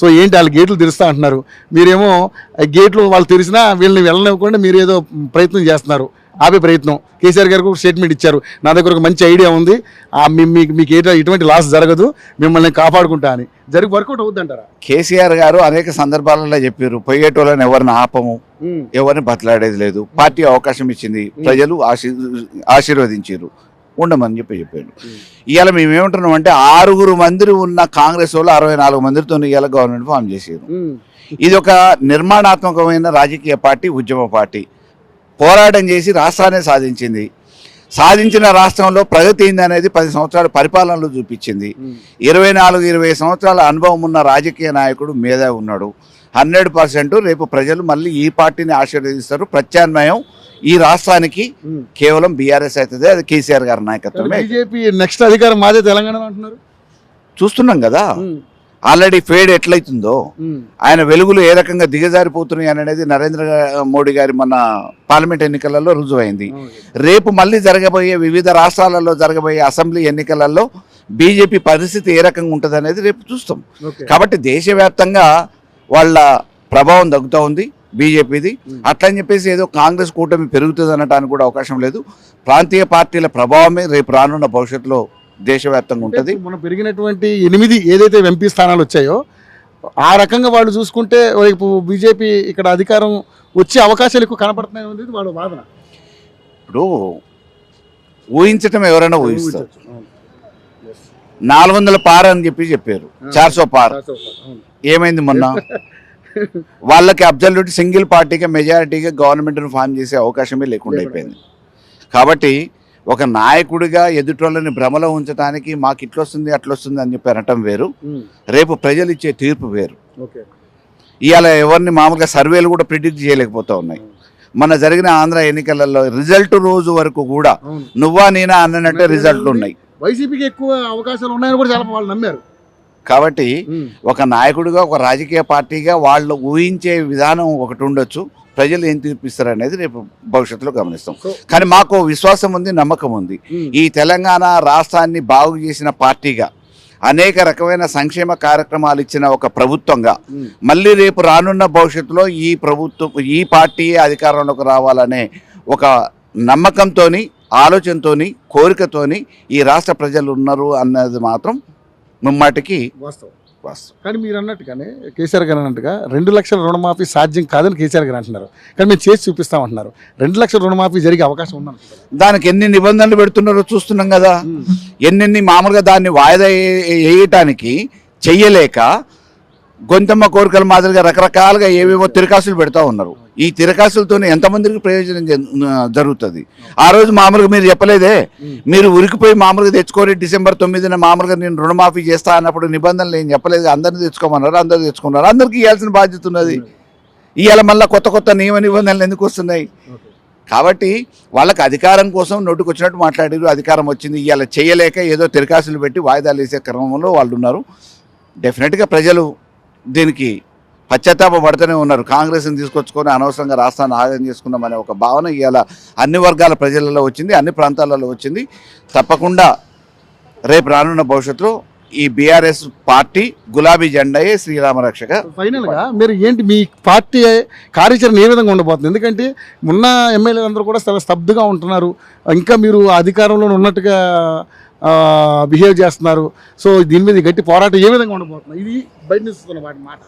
So ఏంటి వాళ్ళు గేట్లు తెరుస్తా అంటున్నారు, మీరేమో గేట్లు వాళ్ళు తెరిచినా వీళ్ళని వెళ్ళనివ్వకుండా మీరు ఏదో ప్రయత్నం చేస్తున్నారు, ఆపే ప్రయత్నం. కేసీఆర్ గారికి ఒక స్టేట్మెంట్ ఇచ్చారు, నా దగ్గర ఒక మంచి ఐడియా ఉంది, మీకు ఎటువంటి లాస్ జరగదు, మిమ్మల్ని కాపాడుకుంటా అని. జరిగి వర్కౌట్ అవుద్ది అంటారా? కేసీఆర్ గారు అనేక సందర్భాలలో చెప్పారు, పోయేటోళ్ళని ఎవరిని ఆపము, ఎవరిని బతలాడేది లేదు, పార్టీ అవకాశం ఇచ్చింది, ప్రజలు ఆశీర్వదించారు, ఉండమని చెప్పారు. ఇవాళ మేమేమంటున్నాం అంటే 6 మంది ఉన్న కాంగ్రెస్ వాళ్ళు 64 మందితో ఇవాళ గవర్నమెంట్ ఫామ్ చేశారు. ఇది ఒక నిర్మాణాత్మకమైన రాజకీయ పార్టీ, ఉద్యమ పార్టీ. పోరాటం చేసి రాష్ట్రాన్ని సాధించింది. సాధించిన రాష్ట్రంలో ప్రగతి ఏంది అనేది 10 సంవత్సరాల పరిపాలనలో చూపించింది. 24-20 సంవత్సరాల అనుభవం ఉన్న రాజకీయ నాయకుడు మీద ఉన్నాడు. 100% రేపు ప్రజలు మళ్ళీ ఈ పార్టీని ఆశీర్వదిస్తారు. ప్రత్యామ్నాయం ఈ రాష్ట్రానికి కేవలం బీఆర్ఎస్ అవుతుంది, అది కేసీఆర్ గారి నాయకత్వమే. బీజేపీ నెక్స్ట్ అధికారం మాదే తెలంగాణ అంటున్నారు. చూస్తున్నాం కదా ఆల్రెడీ ఫేడ్ ఎట్లయితుందో, ఆయన వెలుగులు ఏ రకంగా దిగజారిపోతున్నాయి అనేది నరేంద్ర మోడీ గారి మన పార్లమెంట్ ఎన్నికలలో రుజువైంది. రేపు మళ్ళీ జరగబోయే వివిధ రాష్ట్రాలలో జరగబోయే అసెంబ్లీ ఎన్నికలలో బీజేపీ పరిస్థితి ఏ రకంగా ఉంటుంది అనేది రేపు చూస్తాం. కాబట్టి దేశవ్యాప్తంగా వాళ్ళ ప్రభావం తగ్గుతూ ఉంది బీజేపీది. అట్లని చెప్పేసి ఏదో కాంగ్రెస్ కూటమి పెరుగుతుంది అనడానికి కూడా అవకాశం లేదు. ప్రాంతీయ పార్టీల ప్రభావమే రేపు రానున్న భవిష్యత్తులో దేశవ్యాప్తంగా ఉంటుంది. మనం పెరిగినటువంటి 8 ఏదైతే ఎంపీ స్థానాలు వచ్చాయో ఆ రకంగా వాళ్ళు చూసుకుంటే రేపు బీజేపీ ఇక్కడ అధికారం వచ్చే అవకాశాలు ఎక్కువ కనపడుతున్నాయి అనేది వాళ్ళ వాదన. ఇప్పుడు ఊహించటం ఎవరైనా ఊహిస్తారు. 400 పార్ అని చెప్పారు, 400 పార్. ఏమైంది మొన్న? వాళ్ళకి అబ్జల్యూట్ సింగిల్ పార్టీగా మెజారిటీగా గవర్నమెంట్ను ఫామ్ చేసే అవకాశమే లేకుండా అయిపోయింది. కాబట్టి ఒక నాయకుడిగా ఎదుటోళ్ళని భ్రమలో ఉంచడానికి మాకు ఇట్లొస్తుంది అట్లొస్తుంది అని చెప్పి అనటం వేరు, రేపు ప్రజలు ఇచ్చే తీర్పు వేరు. ఇవాళ ఎవరిని మామూలుగా సర్వేలు కూడా ప్రిడిక్ట్ చేయలేకపోతూ ఉన్నాయి. మన జరిగిన ఆంధ్ర ఎన్నికలలో రిజల్ట్ రోజు వరకు కూడా నువ్వా నేనా అన్నట్టే రిజల్ట్లు ఉన్నాయి. వైసీపీకి ఎక్కువ అవకాశాలు ఉన్నాయని కూడా చాలా వాళ్ళు నమ్మారు. కాబట్టి ఒక నాయకుడిగా, ఒక రాజకీయ పార్టీగా వాళ్ళు ఊహించే విధానం ఒకటి ఉండొచ్చు, ప్రజలు ఏం తీర్పిస్తారు అనేది రేపు భవిష్యత్తులో గమనిస్తాం. కానీ మాకు విశ్వాసం ఉంది, నమ్మకం ఉంది. ఈ తెలంగాణ రాష్ట్రాన్ని బాగు చేసిన పార్టీగా, అనేక రకమైన సంక్షేమ కార్యక్రమాలు ఇచ్చిన ఒక ప్రభుత్వంగా మళ్ళీ రేపు రానున్న భవిష్యత్తులో ఈ పార్టీ అధికారంలోకి రావాలనే ఒక నమ్మకంతో, ఆలోచనతోని, కోరికతోని ఈ రాష్ట్ర ప్రజలు ఉన్నారు అన్నది మాత్రం ముమ్మాటికి వాస్తవం. కానీ మీరు అన్నట్టుగానే కేసీఆర్ గారు అన్నట్టుగా 2 లక్షల రుణమాఫీ సాధ్యం కాదని కేసీఆర్ గారు అంటున్నారు. కానీ మేము చేసి చూపిస్తామంటున్నారు. 2 లక్షల రుణమాఫీ జరిగే అవకాశం ఉందంటున్నారు. దానికి ఎన్ని నిబంధనలు పెడుతున్నారో చూస్తున్నాం కదా. ఎన్నెన్ని మామూలుగా దాన్ని వాయిదా వేయటానికి చెయ్యలేక గొంతమ్మ కోరికల మాదిరిగా రకరకాలుగా ఏవేవో తిరకాసులు పెడతా ఉన్నారు. ఈ తిరకాసులతో ఎంతమందికి ప్రయోజనం జరుగుతుంది? ఆ రోజు మామూలుగా మీరు చెప్పలేదే, మీరు ఉరికిపోయి మామూలుగా తెచ్చుకొని December 9న మామూలుగా నేను రుణమాఫీ చేస్తా అన్నప్పుడు నిబంధనలు ఏం చెప్పలేదు, అందరినీ తెచ్చుకోమన్నారు, అందరూ తెచ్చుకున్నారు. అందరికీ ఇవ్వాల్సిన బాధ్యత ఉన్నది. ఇవాళ మళ్ళీ కొత్త నియమ నిబంధనలు ఎందుకు వస్తున్నాయి? కాబట్టి వాళ్ళకి అధికారం కోసం నోటుకు వచ్చినట్టు మాట్లాడారు, అధికారం వచ్చింది, ఇవాళ చేయలేక ఏదో తిరకాసులు పెట్టి వాయిదాలు వేసే క్రమంలో వాళ్ళు ఉన్నారు. డెఫినెట్గా ప్రజలు దీనికి పశ్చాత్తాపడుతూనే ఉన్నారు. కాంగ్రెస్ని తీసుకొచ్చుకొని అనవసరంగా రాష్ట్రాన్ని ఆదాయం చేసుకున్నామనే ఒక భావన ఇవాళ అన్ని వర్గాల ప్రజలలో వచ్చింది, అన్ని ప్రాంతాలలో వచ్చింది. తప్పకుండా రేపు రానున్న భవిష్యత్తులో ఈ బీఆర్ఎస్ పార్టీ గులాబీ జెండాయే శ్రీరామరక్షగా. ఫైనల్గా మీరు ఏంటి మీ పార్టీ కార్యాచరణ ఏ విధంగా ఉండబోతుంది? ఎందుకంటే ఉన్న ఎమ్మెల్యేలు అందరూ కూడా చాలా స్తబ్దుగా ఉంటున్నారు, ఇంకా మీరు అధికారంలో ఉన్నట్టుగా బిహేవ్ చేస్తున్నారు. సో దీని మీద గట్టి పోరాటం ఏ విధంగా ఉండబోతున్నారు? ఇది బయట నిస్తున్న వాటి మాట.